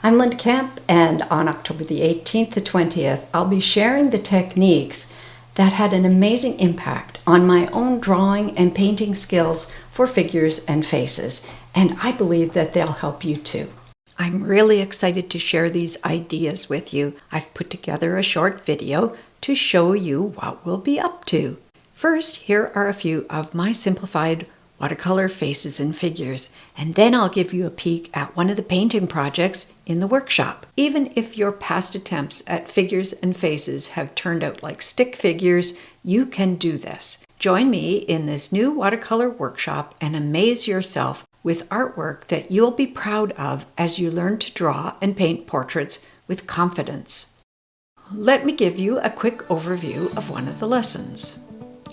I'm Linda Camp, and on October the 18th to 20th, I'll be sharing the techniques that had an amazing impact on my own drawing and painting skills for figures and faces, and I believe that they'll help you too. I'm really excited to share these ideas with you. I've put together a short video to show you what we'll be up to. First, here are a few of my simplified watercolor faces and figures, and then I'll give you a peek at one of the painting projects in the workshop. Even if your past attempts at figures and faces have turned out like stick figures, you can do this. Join me in this new watercolor workshop and amaze yourself with artwork that you'll be proud of as you learn to draw and paint portraits with confidence. Let me give you a quick overview of one of the lessons.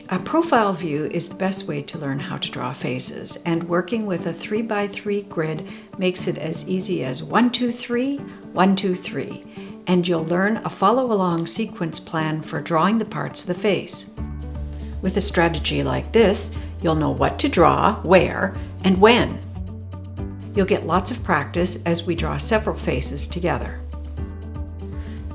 A profile view is the best way to learn how to draw faces, and working with a 3x3 grid makes it as easy as 1, 2, 3, 1, 2, 3, and you'll learn a follow-along sequence plan for drawing the parts of the face. With a strategy like this, you'll know what to draw, where, and when. You'll get lots of practice as we draw several faces together.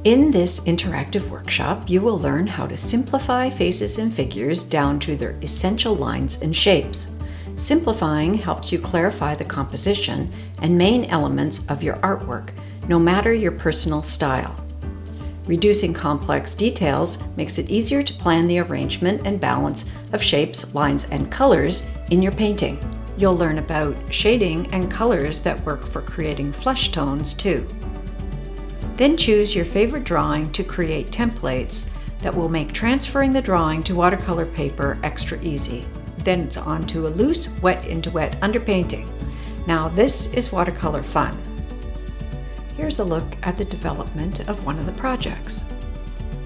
In this interactive workshop, you will learn how to simplify faces and figures down to their essential lines and shapes. Simplifying helps you clarify the composition and main elements of your artwork, no matter your personal style. Reducing complex details makes it easier to plan the arrangement and balance of shapes, lines, and colors in your painting. You'll learn about shading and colors that work for creating flesh tones too. Then choose your favorite drawing to create templates that will make transferring the drawing to watercolor paper extra easy. Then it's on to a loose wet into wet underpainting. Now this is watercolor fun. Here's a look at the development of one of the projects.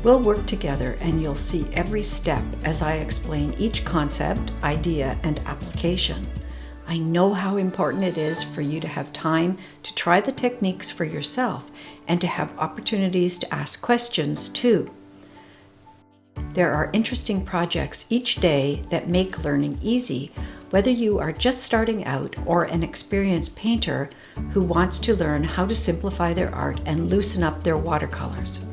We'll work together and you'll see every step as I explain each concept, idea, and application. I know how important it is for you to have time to try the techniques for yourself and to have opportunities to ask questions too. There are interesting projects each day that make learning easy, whether you are just starting out or an experienced painter who wants to learn how to simplify their art and loosen up their watercolors.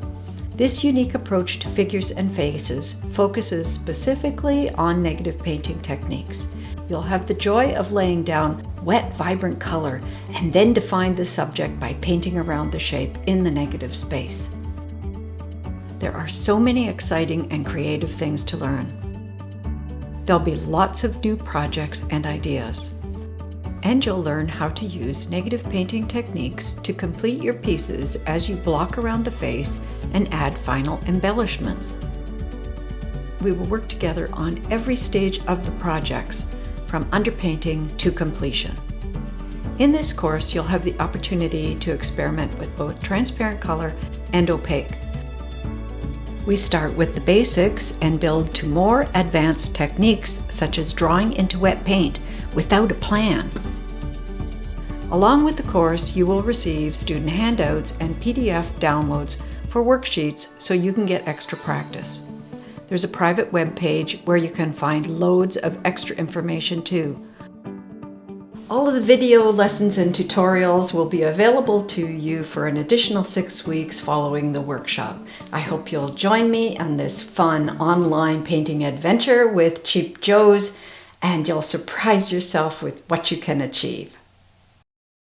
This unique approach to figures and faces focuses specifically on negative painting techniques. You'll have the joy of laying down wet, vibrant color and then define the subject by painting around the shape in the negative space. There are so many exciting and creative things to learn. There'll be lots of new projects and ideas. And you'll learn how to use negative painting techniques to complete your pieces as you block around the face and add final embellishments. We will work together on every stage of the projects, from underpainting to completion. In this course, you'll have the opportunity to experiment with both transparent color and opaque. We start with the basics and build to more advanced techniques such as drawing into wet paint without a plan. Along with the course, you will receive student handouts and PDF downloads for worksheets so you can get extra practice. There's a private web page where you can find loads of extra information too. All of the video lessons and tutorials will be available to you for an additional 6 weeks following the workshop. I hope you'll join me on this fun online painting adventure with Cheap Joes, and you'll surprise yourself with what you can achieve.